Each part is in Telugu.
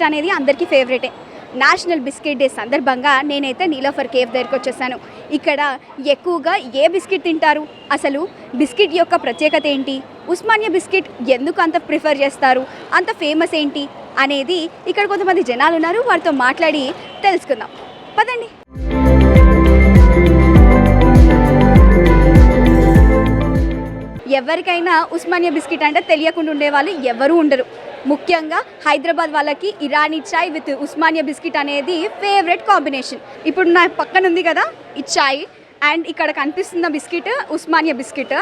బిస్కెట్ అనేది అందరికీ ఫేవరెటే. నేషనల్ బిస్కెట్ డే సందర్భంగా నేనైతే నీలోఫర్ కేఫ్ దగ్గరికి వచ్చేసాను. ఇక్కడ ఎక్కువగా ఏ బిస్కెట్ తింటారు, అసలు బిస్కెట్ యొక్క ప్రత్యేకత ఏంటి, ఉస్మానియా బిస్కెట్ ఎందుకు అంత ప్రిఫర్ చేస్తారు, అంత ఫేమస్ ఏంటి అనేది ఇక్కడ కొంతమంది జనాలు ఉన్నారు, వారితో మాట్లాడి తెలుసుకుందాం. పదండి. ఎవరికైనా ఉస్మానియా బిస్కెట్ అంటే తెలియకుండా ఉండేవాళ్ళు ఎవరూ ఉండరు. ముఖ్యంగా హైదరాబాద్ వాళ్ళకి ఇరానీ చాయ్ విత్ ఉస్మానియా బిస్కెట్ అనేది ఫేవరెట్ కాంబినేషన్. ఇప్పుడు నా పక్కన ఉంది కదా ఈ చాయ్, అండ్ ఇక్కడ కనిపిస్తున్న బిస్కెట్ ఉస్మానియా బిస్కెట్.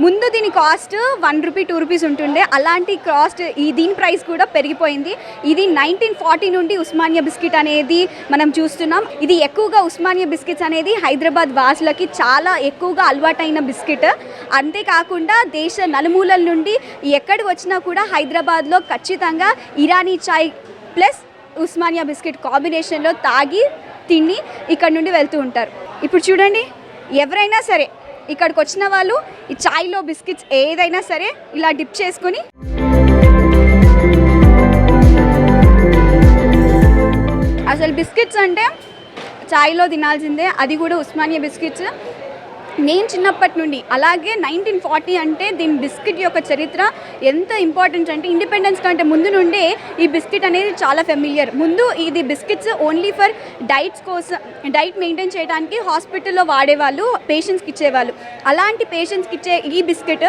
ముందు దీని కాస్ట్ 1 రూపీ 2 రూపీస్ ఉంటుండే, అలాంటి కాస్ట్ దీని ప్రైస్ కూడా పెరిగిపోయింది. ఇది 1940 నుండి ఉస్మానియా బిస్కెట్ అనేది మనం చూస్తున్నాం. ఇది ఎక్కువగా ఉస్మానియా బిస్కెట్స్ అనేది హైదరాబాద్ వాసులకి చాలా ఎక్కువగా అలవాటైన బిస్కెట్. అంతేకాకుండా దేశ నలుమూలల నుండి ఎక్కడికి వచ్చినా కూడా హైదరాబాద్లో ఖచ్చితంగా ఇరానీ చాయ్ ప్లస్ ఉస్మానియా బిస్కెట్ కాంబినేషన్లో తాగి తిని ఇక్కడ నుండి వెళ్తూ ఉంటారు. ఇప్పుడు చూడండి, ఎవరైనా సరే ఇక్కడికి వచ్చిన వాళ్ళు ఈ చాయ్లో బిస్కెట్స్ ఏదైనా సరే ఇలా డిప్ చేసుకొని అసలు బిస్కెట్స్ అంటే చాయ్లో తినాల్సిందే, అది కూడా ఉస్మానియా బిస్కెట్స్. నేను చిన్నప్పటి నుండి అలాగే 1940 అంటే దీని బిస్కెట్ యొక్క చరిత్ర ఎంత ఇంపార్టెంట్ అంటే ఇండిపెండెన్స్ కంటే ముందు నుండే ఈ బిస్కెట్ అనేది చాలా ఫెమిలియర్. ముందు ఇది బిస్కెట్స్ ఓన్లీ ఫర్ డైట్స్ కోసం, డైట్ మెయింటైన్ చేయడానికి హాస్పిటల్లో వాడేవాళ్ళు, పేషెంట్స్కి ఇచ్చేవాళ్ళు. అలాంటి పేషెంట్స్కి ఇచ్చే ఈ బిస్కెట్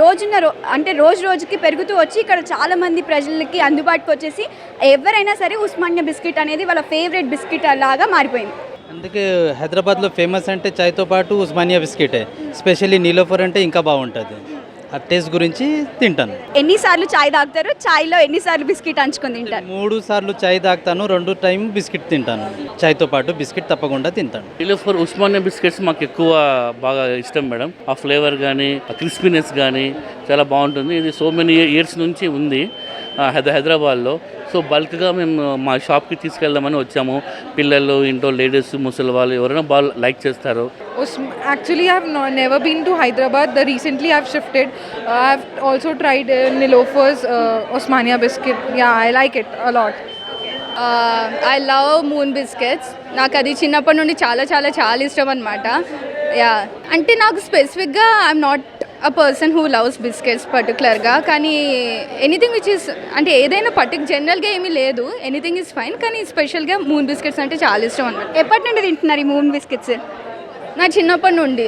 రోజు రోజుకి పెరుగుతూ వచ్చి ఇక్కడ చాలామంది ప్రజలకి అందుబాటుకు వచ్చేసి ఎవరైనా సరే ఉస్మానియా బిస్కెట్ అనేది వాళ్ళ ఫేవరెట్ బిస్కెట్ లాగా మారిపోయింది. అందుకే హైదరాబాద్లో ఫేమస్ అంటే చాయ్తో పాటు ఉస్మానియా బిస్కెటే, స్పెషల్లీ నీలోఫర్ అంటే ఇంకా బాగుంటుంది. ఆ టేస్ట్ గురించి తింటాను. ఎన్నిసార్లు చాయ్ తాగుతారు, చాయ్లో ఎన్నిసార్లు బిస్కెట్ అంచుకొని తింటారు? 3 సార్లు చాయ్ తాగుతాను, 2 టైం బిస్కెట్ తింటాను. చాయ్తో పాటు బిస్కెట్ తప్పకుండా తింటాను. నీలోఫర్ ఉస్మానియా బిస్కెట్స్ మాకు ఎక్కువ బాగా ఇష్టం మేడం. ఆ ఫ్లేవర్ కానీ ఆ క్రిస్పీనెస్ కానీ చాలా బాగుంటుంది. ఇది సో మెనీ ఇయర్స్ నుంచి ఉంది హైదరాబాద్లో. సో బల్క్గా మేము మా షాప్కి తీసుకెళ్దామని వచ్చాము. పిల్లలు, ఇంట్లో లేడీస్, ముసలి వాళ్ళు ఎవరైనా బాగా లైక్ చేస్తారు. Actually, I have never been to Hyderabad. Recently, I've shifted. I've also tried Nilofer's Osmania biscuit. Yeah, I like it a lot. I love moon biscuits. నాకు అది చిన్నప్పటి నుండి చాలా చాలా చాలా ఇష్టం అనమాట. యా, అంటే నాకు స్పెసిఫిక్గా I'm not a person who loves biscuits పర్టికులర్గా, కానీ ఎనీథింగ్ విచ్ ఇస్ అంటే ఏదైనా జనరల్గా ఏమీ లేదు, ఎనీథింగ్ ఈజ్ ఫైన్, కానీ స్పెషల్గా మూన్ బిస్కెట్స్ అంటే చాలా ఇష్టం అనమాట. ఎప్పటి నుండి తింటున్నారు ఈ మూన్ బిస్కెట్స్? నా చిన్నప్పటి నుండి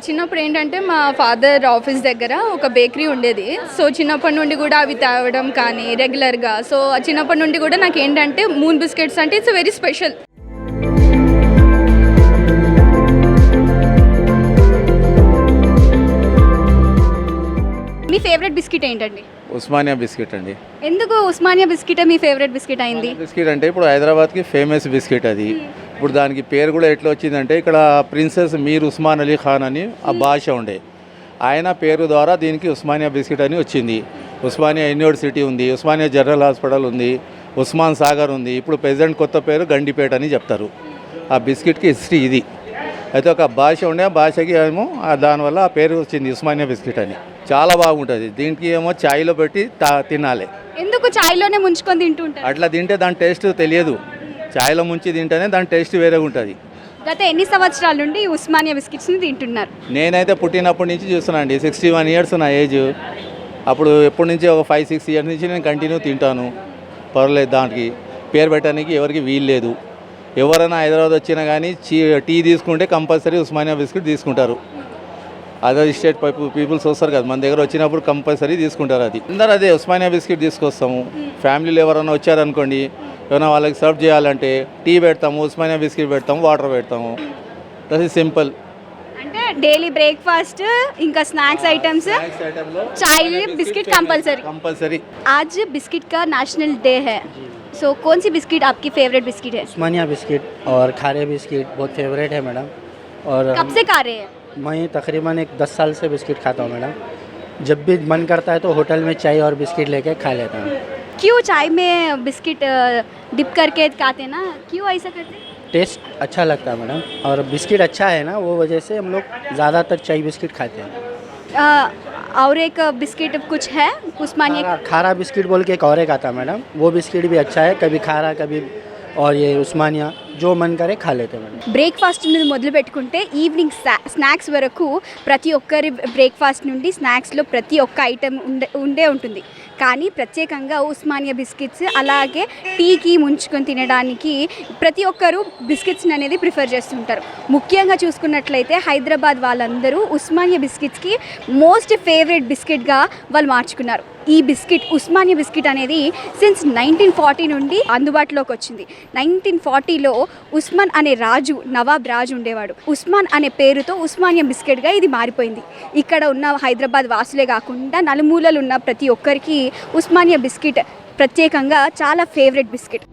చిన్నప్పుడు ఏంటంటే మా ఫాదర్ ఆఫీస్ దగ్గర ఒక బేకరీ ఉండేది. సో చిన్నప్పటి నుండి కూడా అవి తేవడం కానీ రెగ్యులర్గా, సో చిన్నప్పటి నుండి కూడా నాకు ఏంటంటే మూన్ బిస్కెట్స్ అంటే it's very special. Me favourite biscuit ఏంటండి? ఉస్మానియా బిస్కెట్ అండి. ఎందుకు ఉస్మానియా బిస్కెట్ మీ ఫేవరెట్ బిస్కెట్ అయింది? బిస్కెట్ అంటే ఇప్పుడు హైదరాబాద్కి ఫేమస్ బిస్కెట్ అది. ఇప్పుడు దానికి పేరు కూడా ఎట్లా వచ్చిందంటే ఇక్కడ ప్రిన్సెస్ మీర్ ఉస్మాన్ అలీ ఖాన్ అని ఆ భాష ఉండే, ఆయన పేరు ద్వారా దీనికి ఉస్మానియా బిస్కెట్ అని వచ్చింది. ఉస్మానియా యూనివర్సిటీ ఉంది, ఉస్మానియా జనరల్ హాస్పిటల్ ఉంది, ఉస్మాన్ సాగర్ ఉంది. ఇప్పుడు ప్రెజెంట్ కొత్త పేరు గండిపేట అని చెప్తారు. ఆ బిస్కెట్కి హిస్టరీ ఇది. అయితే ఒక భాష ఉండే, ఆ భాషకి ఏమో దానివల్ల ఆ పేరు వచ్చింది ఉస్మానియా బిస్కెట్ అని. చాలా బాగుంటుంది. దీనికి ఏమో చాయ్లో పెట్టి తినాలి. ఎందుకు చాయ్లోనే ముంచుకొని తింటుంటారు? అట్లా తింటే దాని టేస్ట్ తెలియదు, చాయ్లో ముంచి తింటేనే దాని టేస్ట్ వేరే ఉంటుంది. గత ఎన్ని సంవత్సరాల నుండి ఉస్మానియా బిస్కెట్స్ని తింటున్నారు? నేనైతే పుట్టినప్పటి నుంచి చూస్తున్నాను అండి. 61 ఇయర్స్ నా ఏజ్. అప్పుడు ఎప్పటి నుంచి ఒక 5-6 ఇయర్స్ నుంచి నేను కంటిన్యూ తింటాను. పర్లేదు, దానికి పేరు పెట్టడానికి ఎవరికి వీలు లేదు. ఎవరైనా హైదరాబాద్ వచ్చినా కానీ టీ తీసుకుంటే కంపల్సరీ ఉస్మానియా బిస్కెట్ తీసుకుంటారు. అదర్ స్టేట్ పీపుల్స్ వస్తారు కదా మన దగ్గర, వచ్చినప్పుడు కంపల్సరీ తీసుకుంటారు. అది అందరూ అదే ఉస్మానియా బిస్కెట్ తీసుకొస్తాము. ఫ్యామిలీలో ఎవరైనా వచ్చారనుకోండి, ఏమైనా వాళ్ళకి సర్వ్ చేయాలంటే టీ పెడతాము, ఉస్మానియా బిస్కెట్ పెడతాము, వాటర్ పెడతాము. That is simple. అంటే డైలీ బ్రేక్ఫాస్ట్ ఇంకా స్నాక్స్ ఐటम्स चाय बिस्किट कंपलसरी। आज बिस्किट का नेशनल डे है, सो कौन सी बिस्किट आपकी फेवरेट बिस्किट है? उस्मानिया बिस्किट और खारे बिस्किट बहुत फेवरेट है मैडम। और कब से खा रहे हैं? मैं तकरीबन 10 साल से बिस्किट खाता हूँ मैडम। जब भी मन करता है तो होटल में चाय और बिस्किट लेके खा लेता हूँ। क्यों चाय में बिस्किट डिप करके खाते हैं ना, क्यों ऐसा करते हैं? टेस्ट अच्छा लगता है मैडम, और बिस्किट अच्छा है ना, वो वजह से हम लोग ज़्यादातर चाय बिस्किट खाते हैं। और एक बिस्किट कुछ है उस्मानिया? खारा बिस्किट बोल के एक और एक आता है मैडम, वो बिस्किट भी अच्छा है, कभी खारा कभी और ये उस्मानिया जो मन करे खा लेते हैं मैडम. బ్రేక్ఫాస్ట్ నుండి మొదలు పెట్టుకుంటే ఈవినింగ్ స్నాక్స్ వరకు ప్రతి ఒక్కరి బ్రేక్ఫాస్ట్ నుండి స్నాక్స్లో ప్రతి ఒక్క ఐటెం ఉండే ఉంటుంది. కానీ ప్రత్యేకంగా ఉస్మానియా బిస్కెట్స్ అలాగే టీకి ముంచుకొని తినడానికి ప్రతి ఒక్కరు బిస్కెట్స్ అనేది ప్రిఫర్ చేస్తుంటారు. ముఖ్యంగా చూసుకున్నట్లయితే హైదరాబాద్ వాళ్ళందరూ ఉస్మానియా బిస్కెట్స్కి మోస్ట్ ఫేవరెట్ బిస్కెట్గా వాళ్ళు మార్చుకున్నారు. ఈ బిస్కెట్ ఉస్మానియా బిస్కెట్ అనేది సిన్స్ 1940 నుండి అందుబాటులోకి వచ్చింది. 1940లో ఉస్మాన్ అనే రాజు, నవాబ్ రాజు ఉండేవాడు. ఉస్మాన్ అనే పేరుతో ఉస్మానియా బిస్కెట్గా ఇది మారిపోయింది. ఇక్కడ ఉన్న హైదరాబాద్ వాసులే కాకుండా నలుమూలలు ఉన్న ప్రతి ఒక్కరికి ఉస్మానియా బిస్కెట్ ప్రత్యేకంగా చాలా ఫేవరెట్ బిస్కెట్.